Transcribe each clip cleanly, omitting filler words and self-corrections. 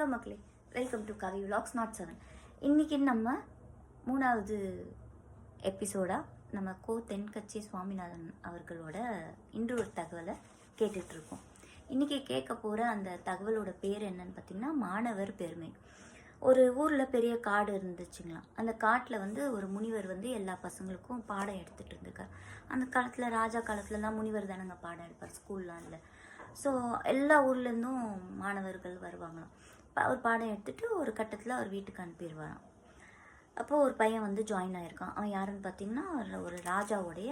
Hello மக்களே, welcome to Kavi vlogs not 7. இன்றைக்கி நம்ம 3வது எபிசோடாக நம்ம தென்கட்சி சுவாமிநாதன் அவர்களோட இன்று ஒரு தகவலை கேட்டுட்ருக்கோம். இன்றைக்கி கேட்க போகிற அந்த தகவலோட பேர் என்னன்னு பார்த்திங்கன்னா, மாணவர் பெருமை. ஒரு ஊரில் பெரிய காடு இருந்துச்சுங்களாம். அந்த காட்டில் ஒரு முனிவர் எல்லா பசங்களுக்கும் பாடம் எடுத்துகிட்டு இருந்திருக்கார். அந்த காலத்தில் ராஜா காலத்துலலாம் முனிவர் தானங்க பாடம் எடுப்பார், ஸ்கூல்லாம் இல்லை. ஸோ எல்லா ஊர்லேருந்தும் மாணவர்கள் வருவாங்களாம். அவர் பாடம் எடுத்துகிட்டு ஒரு கட்டத்தில் அவர் வீட்டுக்கு அனுப்பிடுவாராம். அப்போது ஒரு பையன் ஜாயின் ஆகிருக்கான். அவன் யாருன்னு பார்த்திங்கன்னா, ஒரு ராஜாவுடைய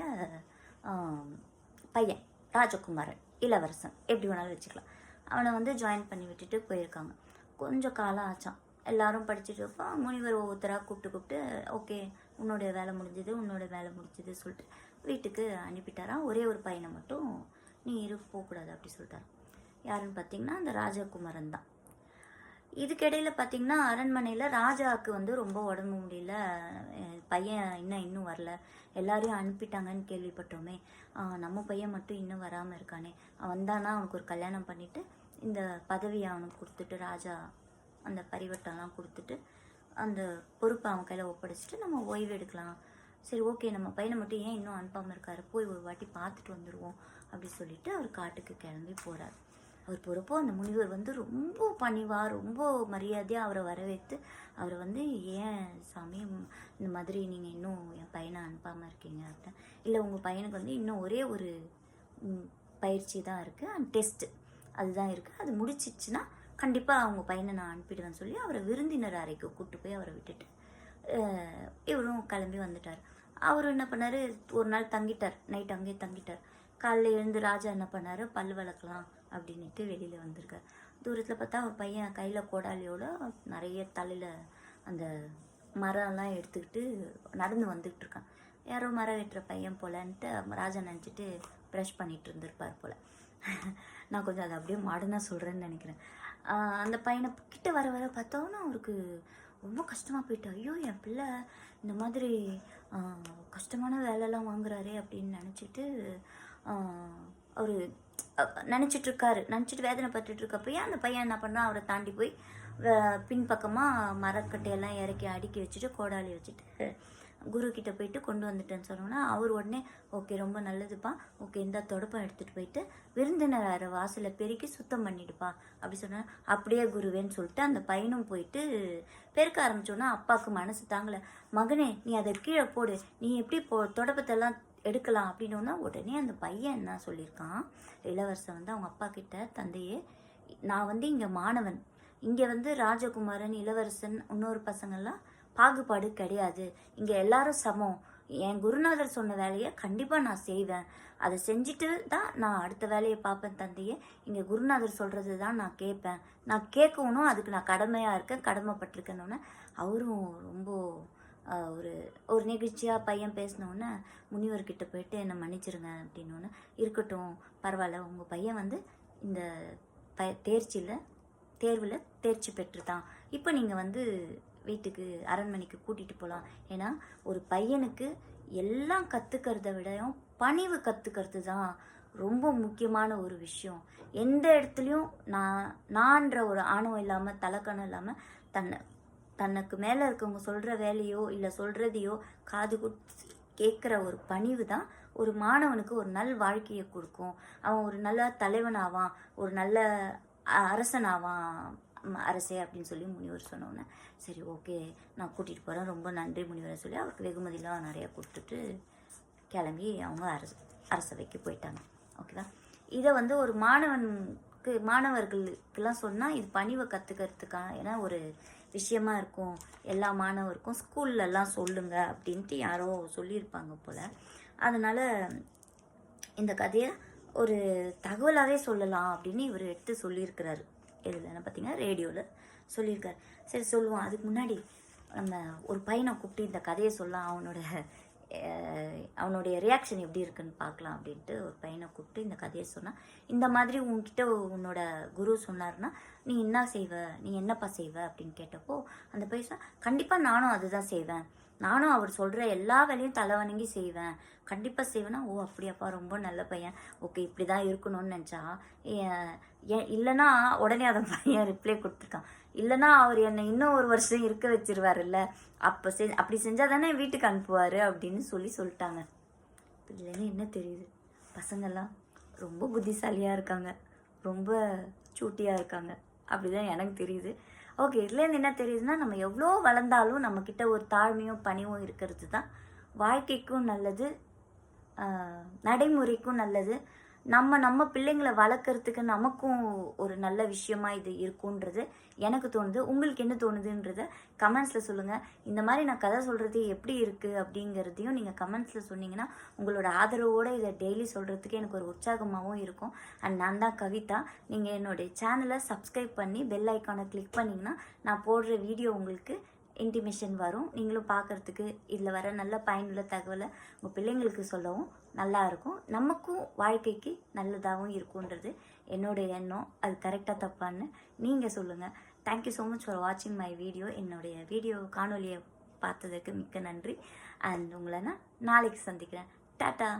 பையன், ராஜகுமாரன், இளவரசன், எப்படி வேணாலும் வச்சுக்கலாம். அவனை ஜாயின் பண்ணி விட்டுட்டு போயிருக்காங்க. கொஞ்சம் காலம் ஆச்சான். எல்லாரும் படிச்சுட்டு இருப்பா. முனிவர் ஒவ்வொருத்தராக கூப்பிட்டு ஓகே உன்னோடைய வேலை முடிஞ்சது சொல்லிட்டு வீட்டுக்கு அனுப்பிட்டாரான். ஒரே ஒரு பையனை மட்டும் நீ போகக்கூடாது அப்படி சொல்லிட்டாரு. யாருன்னு பார்த்தீங்கன்னா அந்த ராஜகுமாரன் தான். இதுக்கிடையில் பார்த்தீங்கன்னா அரண்மனையில் ராஜாவுக்கு ரொம்ப உடம்பு முடியல, பையன் இன்னும் வரல, எல்லாரையும் அனுப்பிட்டாங்கன்னு கேள்விப்பட்டோமே, நம்ம பையன் மட்டும் இன்னும் வராமல் இருக்கானே, அவன் வந்தானா அவனுக்கு ஒரு கல்யாணம் பண்ணிவிட்டு இந்த பதவியை அவனுக்கு கொடுத்துட்டு, ராஜா அந்த பரிவட்டம்லாம் கொடுத்துட்டு அந்த பொறுப்பை அவன் கையில் ஒப்படைச்சிட்டு நம்ம ஓய்வு எடுக்கலாம். சரி ஓகே, நம்ம பையனை மட்டும் ஏன் இன்னும் அனுப்பாமல் இருக்காரு, போய் ஒரு வாட்டி பார்த்துட்டு வந்துடுவோம் அப்படி சொல்லிட்டு அவர் காட்டுக்கு கிளம்பி போகிறார். அவர் போகிறப்போ அந்த முனிவர் ரொம்ப பணிவாக ரொம்ப மரியாதையாக அவரை வரவேற்று அவரை ஏன் சாமி இந்த மாதிரி நீங்கள் இன்னும் என் பையனை அனுப்பாமல் இருக்கீங்க அப்படின்னு. இல்லை, உங்கள் பையனுக்கு இன்னும் ஒரே ஒரு பயிற்சி தான் இருக்குது, அந்த டெஸ்ட்டு அதுதான் இருக்குது, அது முடிச்சிச்சுன்னா கண்டிப்பாக அவங்க பையனை நான் அனுப்பிடுவேன்னு சொல்லி அவரை விருந்தினர் அறைக்கு கூப்பிட்டு போய் அவரை விட்டுட்டு இவரும் கிளம்பி வந்துட்டார். அவர் என்ன பண்ணார், ஒரு நாள் தங்கிட்டார், நைட் அங்கேயே தங்கிட்டார். காலையில் எழுந்து ராஜா என்ன பண்ணார், பல் வளர்க்கலாம் அப்படின்ட்டு வெளியில் வந்திருக்கார். தூரத்தில் பார்த்தா அவர் பையன் கையில் கோடாலியோட நிறைய தலையில் அந்த மரம்லாம் எடுத்துக்கிட்டு நடந்து வந்துக்கிட்டு இருக்கான். யாரோ மரம் வெட்டுற பையன் போலன்ட்டு ராஜா நினச்சிட்டு ப்ரஷ் பண்ணிகிட்டு இருந்திருப்பார் போல். நான் கொஞ்சம் அதை அப்படியே மாடர்னாக சொல்கிறேன்னு நினைக்கிறேன். அந்த பையனை கிட்ட வர பார்த்தோன்னா அவருக்கு ரொம்ப கஷ்டமாக போயிட்டு, ஐயோ என் பிள்ளை இந்த மாதிரி கஷ்டமான வேலைலாம் வாங்குறாரே அப்படின்னு நினச்சிட்டு அவர் நினச்சிட்டு வேதனை பட்டுட்டு இருக்கப்பயே அந்த பையன் என்ன பண்ணான், அவரை தாண்டி போய் பின்பக்கமாக மரக்கட்டையெல்லாம் இறக்கி அடுக்கி வச்சுட்டு கோடாலி வச்சுட்டு குரு கிட்ட போயிட்டு கொண்டு வந்துட்டேன்னு சொன்னோன்னா அவர் உடனே ஓகே ரொம்ப நல்லதுப்பா, ஓகே இந்த தொடப்பம் எடுத்துகிட்டு போயிட்டு விருந்தினர் வாசலை பெருக்கி சுத்தம் பண்ணிடுப்பா அப்படி சொன்னா, அப்படியே குருவேன்னு சொல்லிட்டு அந்த பையனும் போயிட்டு பெருக்க ஆரம்பிச்சோன்னா அப்பாவுக்கு மனசு தாங்கலை. மகனே நீ அதை கீழே போடு, நீ எப்படி தொடப்பத்தெல்லாம் எடுக்கலாம் அப்படின்னோன்னா உடனே அந்த பையன் என்ன சொல்லியிருக்கான், இளவரசன் அவங்க அப்பா கிட்ட, தந்தையே நான் இங்கே மாணவன், இங்கே ராஜகுமாரன், இளவரசன், இன்னொரு பசங்கள்லாம் பாகுபாடு கிடையாது, இங்கே எல்லாரும் சமம், என் குருநாதர் சொன்ன வேலையை கண்டிப்பாக நான் செய்வேன், அதை செஞ்சுட்டு தான் நான் அடுத்த வேலையை பார்ப்பேன் தந்தையே, இங்கே குருநாதர் சொல்கிறது தான் நான் கேட்பேன், நான் கேட்கணும், அதுக்கு நான் கடமையாக இருக்கேன், கடமைப்பட்டிருக்கேன்னொன்னே அவரும் ரொம்ப ஒரு நிகழ்ச்சியாக பையன் பேசினோன்னே முனிவர்கிட்ட போயிட்டு என்னை மன்னிச்சிருங்க அப்படின்னோன்னே, இருக்கட்டும் பரவாயில்ல, உங்கள் பையன் இந்த தேர்வில் தேர்ச்சி பெற்று தான் இப்போ நீங்கள் வீட்டுக்கு அரண்மனைக்கு கூட்டிகிட்டு போகலாம். ஏன்னா ஒரு பையனுக்கு எல்லாம் கற்றுக்கிறத விடையும் பணிவு கற்றுக்கிறது தான் ரொம்ப முக்கியமான ஒரு விஷயம். எந்த இடத்துலையும் நான்ற ஒரு ஆணவம் இல்லாமல், தலக்கணம் இல்லாமல், தனக்கு மேலே இருக்கவங்க சொல்கிற வேலையோ இல்லை சொல்கிறதையோ காது கொடுத்து கேட்குற ஒரு பணிவு தான் ஒரு மாணவனுக்கு ஒரு நல் வாழ்க்கையை கொடுக்கும். அவன் ஒரு நல்ல தலைவனாவான், ஒரு நல்ல அரசனாவான், அரசே அப்படின்னு சொல்லி முனிவர் சொன்னோன்னே சரி ஓகே நான் கூட்டிகிட்டு போகிறேன், ரொம்ப நன்றி முனிவரை சொல்லி அவருக்கு வெகுமதிலாம் நிறையா கொடுத்துட்டு கிளம்பி அவங்க அரசவைக்கு போயிட்டாங்க. ஓகேவா? இதை ஒரு மாணவர்களுக்கெல்லாம் சொன்னால் இது பணிவை கற்றுக்கிறதுக்கான ஏன்னா ஒரு விஷயமா இருக்கும், எல்லா மாணவருக்கும் ஸ்கூல்லலாம் சொல்லுங்க அப்படின்ட்டு யாரோ சொல்லியிருப்பாங்க போல். அதனால் இந்த கதையை ஒரு தகவலாகவே சொல்லலாம் அப்படின்னு இவர் எடுத்து சொல்லியிருக்கிறாரு. இதில் என்ன பார்த்தீங்கன்னா ரேடியோவில் சொல்லியிருக்காரு. சரி சொல்லுவோம், அதுக்கு முன்னாடி நம்ம ஒரு பையனை கூப்பிட்டு இந்த கதையை சொல்லலாம், அவனுடைய ரியாக்ஷன் எப்படி இருக்குன்னு பார்க்கலாம் அப்படின்ட்டு ஒரு பையனை கூப்பிட்டு இந்த கதையை சொன்னால், இந்த மாதிரி உன்கிட்ட உன்னோட குரு சொன்னார்னா நீ என்ன செய்வ, நீ என்னப்பா செய்வ அப்படின்னு கேட்டப்போ அந்த பையன் கண்டிப்பாக நானும் அதுதான் செய்வேன், நானும் அவர் சொல்கிற எல்லா வேலையும் தலை வணங்கி செய்வேன், கண்டிப்பாக செய்வேன்னா ஓ அப்படியாப்பா ரொம்ப நல்ல பையன், ஓகே இப்படி தான் இருக்கணும்னு நினச்சா இல்லைன்னா உடனே அதை பையன் ரிப்ளை கொடுத்துருக்கான், இல்லைன்னா அவர் என்னை இன்னும் ஒரு வருஷம் இருக்க வச்சிருவாருல்ல, அப்படி செஞ்சால் தானே வீட்டுக்கு அனுப்புவார் அப்படின்னு சொல்லிட்டாங்க. இதுலேருந்து என்ன தெரியுது, பசங்கள்லாம் ரொம்ப புத்திசாலியாக இருக்காங்க, ரொம்ப சூட்டியாக இருக்காங்க, அப்படிதான் எனக்கு தெரியுது. ஓகே, இதுலேருந்து என்ன தெரியுதுன்னா, நம்ம எவ்வளோ வளர்ந்தாலும் நம்மக்கிட்ட ஒரு தாழ்மையும் பணிவும் இருக்கிறது தான் வாழ்க்கைக்கும் நல்லது, நடைமுறைக்கும் நல்லது. நம்ம பிள்ளைங்களை வளர்க்குறதுக்கு நமக்கும் ஒரு நல்ல விஷயமா இது இருக்குன்றது எனக்கு தோணுது. உங்களுக்கு என்ன தோணுதுன்றத கமெண்ட்ஸில் சொல்லுங்கள். இந்த மாதிரி நான் கதை சொல்கிறது எப்படி இருக்குது அப்படிங்கிறதையும் நீங்கள் கமெண்ட்ஸில் சொன்னீங்கன்னா உங்களோட ஆதரவோடு இதை டெய்லி சொல்கிறதுக்கு எனக்கு ஒரு உற்சாகமாகவும் இருக்கும். அண்ட் நான் தான் கவிதா. நீங்கள் என்னுடைய சேனலை சப்ஸ்கிரைப் பண்ணி பெல் ஐக்கானை கிளிக் பண்ணிங்கன்னா நான் போடுற வீடியோ உங்களுக்கு இன்டிமேஷன் வரும். நீங்களும் பார்க்குறதுக்கு இதில் வர நல்ல பயனுள்ள தகவலை உங்கள் பிள்ளைங்களுக்கு சொல்லவும் நல்லா இருக்கும். நமக்கும் வாழ்க்கைக்கு நல்லதாகவும் இருக்குன்றது என்னோடய எண்ணம். அது கரெக்டாக தப்பான்னு நீங்கள் சொல்லுங்கள். தேங்க்யூ ஸோ மச் ஃபார் வாட்சிங் மை வீடியோ. என்னுடைய வீடியோ காணொலியை பார்த்ததுக்கு மிக்க நன்றி. அண்ட் உங்களை நான் நாளைக்கு சந்திக்கிறேன். டாட்டா.